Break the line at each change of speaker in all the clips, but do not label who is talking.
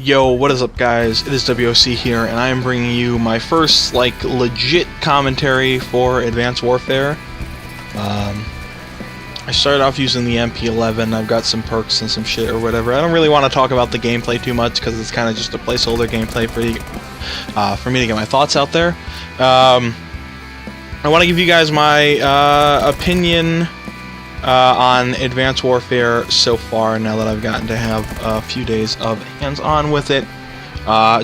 Yo, what is up, guys? It is WOC here, and I am bringing you my first, legit commentary for Advanced Warfare. I started off using the MP11. I've got some perks and some shit or whatever. I don't really want to talk about the gameplay too much because it's kind of just a placeholder gameplay for me to get my thoughts out there. I want to give you guys my opinion on Advanced Warfare so far, now that I've gotten to have a few days of hands-on with it.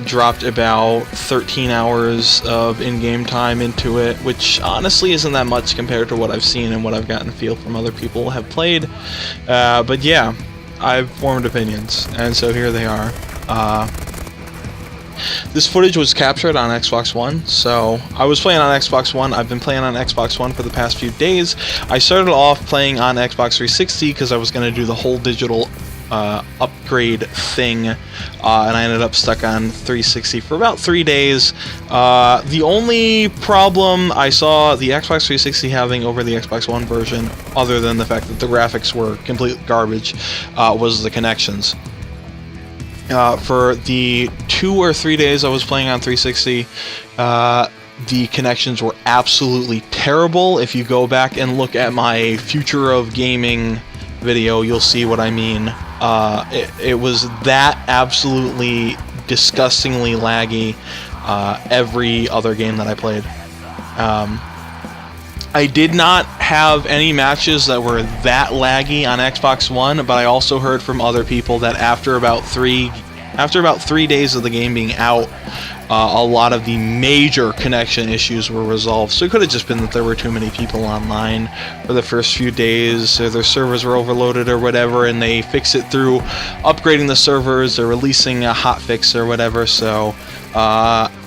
Dropped about 13 hours of in-game time into it, which honestly isn't that much compared to what I've seen and what I've gotten to feel from other people who have played. But yeah, I've formed opinions, and so here they are. This footage was captured on Xbox One, so I was playing on Xbox One. I've been playing on Xbox One for the past few days. I started off playing on Xbox 360 because I was going to do the whole digital upgrade thing, and I ended up stuck on 360 for about 3 days. The only problem I saw the Xbox 360 having over the Xbox One version, other than the fact that the graphics were complete garbage, was the connections. For the 2 or 3 days I was playing on 360, the connections were absolutely terrible. If you go back and look at my Future of Gaming video, you'll see what I mean. It was that absolutely disgustingly laggy every other game that I played. I did not have any matches that were that laggy on Xbox One, but I also heard from other people that after about 3 days of the game being out, a lot of the major connection issues were resolved. So it could have just been that there were too many people online for the first few days, or their servers were overloaded or whatever, and they fix it through upgrading the servers or releasing a hotfix or whatever. So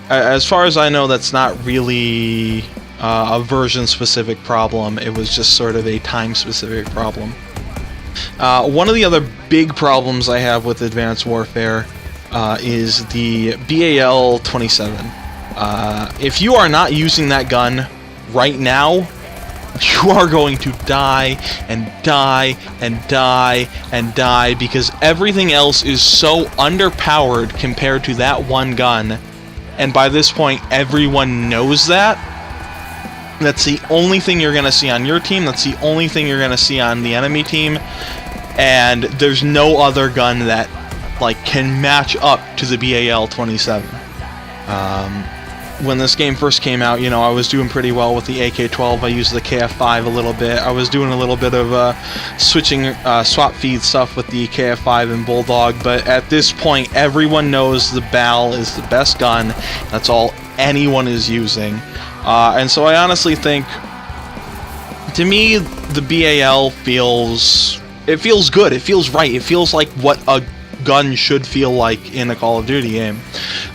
as far as I know, that's not really a version-specific problem. It was just sort of a time-specific problem. One of the other big problems I have with Advanced Warfare is the BAL-27. If you are not using that gun right now, you are going to die and die and die and die, because everything else is so underpowered compared to that one gun. And by this point, everyone knows that. That's the only thing you're going to see on your team. That's the only thing you're going to see on the enemy team. And there's no other gun that can match up to the BAL-27. When this game first came out, I was doing pretty well with the AK-12. I used the KF-5 a little bit. I was doing a little bit of switching swap feed stuff with the KF-5 and Bulldog, but at this point, everyone knows the BAL is the best gun. That's all anyone is using. And so I honestly think, to me, the BAL feels good. It feels right. It feels like what a gun should feel like in a Call of Duty game.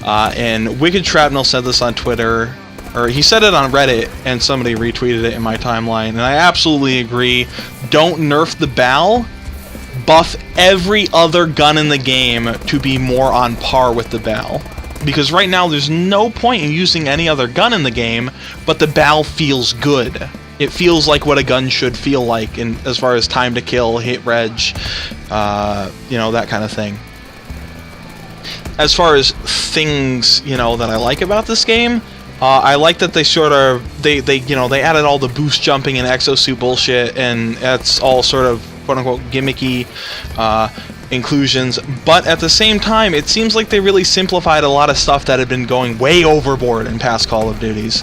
And Wicked Shrapnel said this on Twitter, or he said it on Reddit, and somebody retweeted it in my timeline, and I absolutely agree. Don't nerf the BAL. Buff every other gun in the game to be more on par with the BAL. Because right now there's no point in using any other gun in the game, but the BAL feels good. It feels like what a gun should feel like, in as far as time to kill, hit reg, that kind of thing. As far as things, that I like about this game, I like that they they added all the boost jumping and exosuit bullshit, and that's all sort of quote-unquote gimmicky inclusions, but at the same time, it seems like they really simplified a lot of stuff that had been going way overboard in past Call of Duties.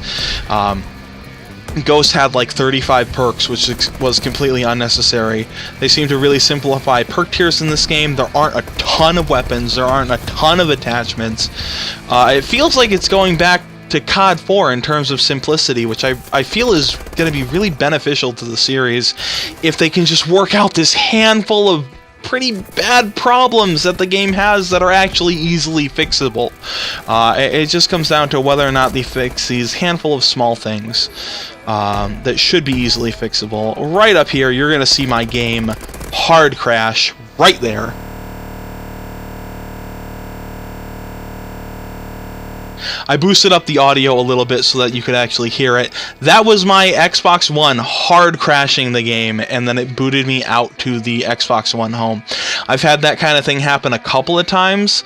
Ghost had 35 perks, which was completely unnecessary. They seem to really simplify perk tiers in this game. There aren't a ton of weapons. There aren't a ton of attachments. It feels like it's going back to COD 4 in terms of simplicity, which I feel is going to be really beneficial to the series if they can just work out this handful of pretty bad problems that the game has that are actually easily fixable. It just comes down to whether or not they fix these handful of small things that should be easily fixable. Right up here, you're going to see my game hard crash right there. I boosted up the audio a little bit so that you could actually hear it. That was my Xbox One hard crashing the game, and then it booted me out to the Xbox One home. I've had that kind of thing happen a couple of times.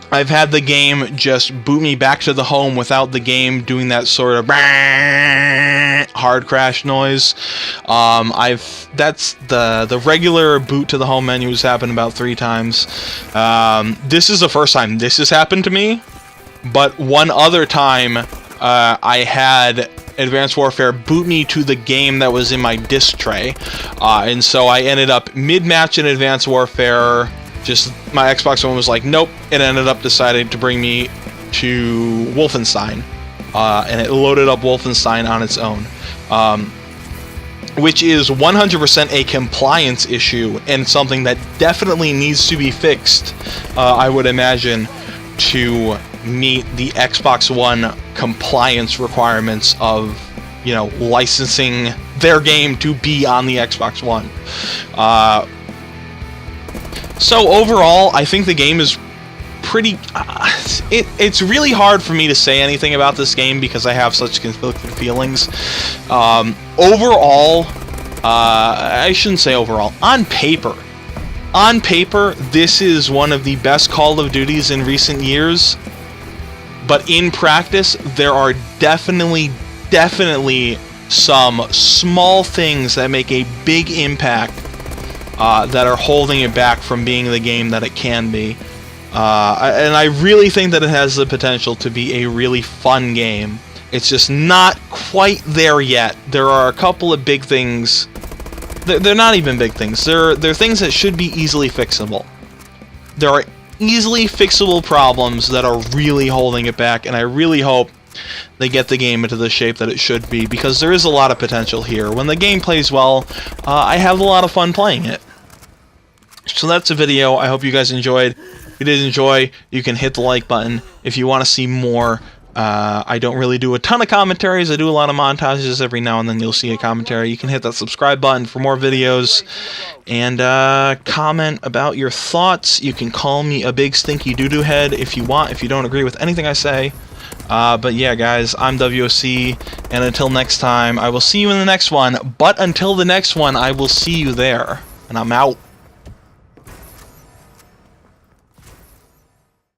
I've had the game just boot me back to the home without the game doing that sort of hard crash noise. That's the regular boot to the home menu has happened about 3 times. This is the first time this has happened to me, but one other time I had Advanced Warfare boot me to the game that was in my disc tray, and so I ended up mid-match in Advanced Warfare. Just my Xbox One was like, nope. It ended up deciding to bring me to Wolfenstein, and it loaded up Wolfenstein on its own, which is 100% a compliance issue and something that definitely needs to be fixed, I would imagine, to meet the Xbox One compliance requirements of, you know, licensing their game to be on the Xbox One. So overall, I think the game is pretty... it's really hard for me to say anything about this game because I have such conflicting feelings. Overall, I shouldn't say overall. On paper, this is one of the best Call of Duties in recent years. But in practice, there are definitely some small things that make a big impact that are holding it back from being the game that it can be. And I really think that it has the potential to be a really fun game. It's just not quite there yet. There are a couple of big things. They're not even big things. They're things that should be easily fixable. There are easily fixable problems that are really holding it back, and I really hope they get the game into the shape that it should be, because there is a lot of potential here. When the game plays well, I have a lot of fun playing it. So that's a video. I hope you guys enjoyed. If you did enjoy, you can hit the like button. If you want to see more, I don't really do a ton of commentaries. I do a lot of montages. Every now and then you'll see a commentary. You can hit that subscribe button for more videos, and comment about your thoughts. You can call me a big stinky doo-doo head if you want, if you don't agree with anything I say. But yeah, guys, I'm WOC, and until next time, I will see you in the next one. But until the next one, I will see you there, and I'm out.